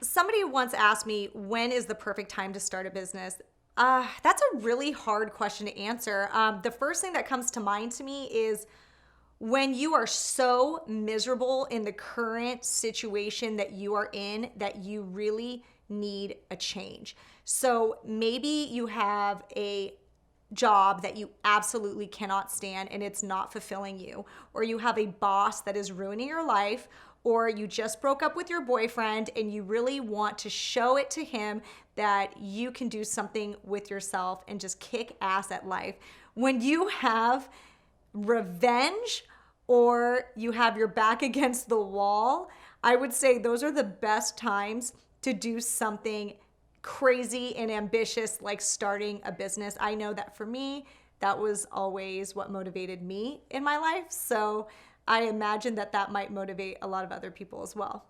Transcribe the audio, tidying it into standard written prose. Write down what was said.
Somebody once asked me, when is the perfect time to start a business? That's a really hard question to answer. The first thing that comes to mind to me is when you are so miserable in the current situation that you are in that you really need a change. So maybe you have a job that you absolutely cannot stand and it's not fulfilling you, or you have a boss that is ruining your life, or you just broke up with your boyfriend and you really want to show it to him that you can do something with yourself and just kick ass at life. When you have revenge or you have your back against the wall, I would say those are the best times to do something crazy and ambitious like starting a business. I know that for me, that was always what motivated me in my life. So I imagine that that might motivate a lot of other people as well.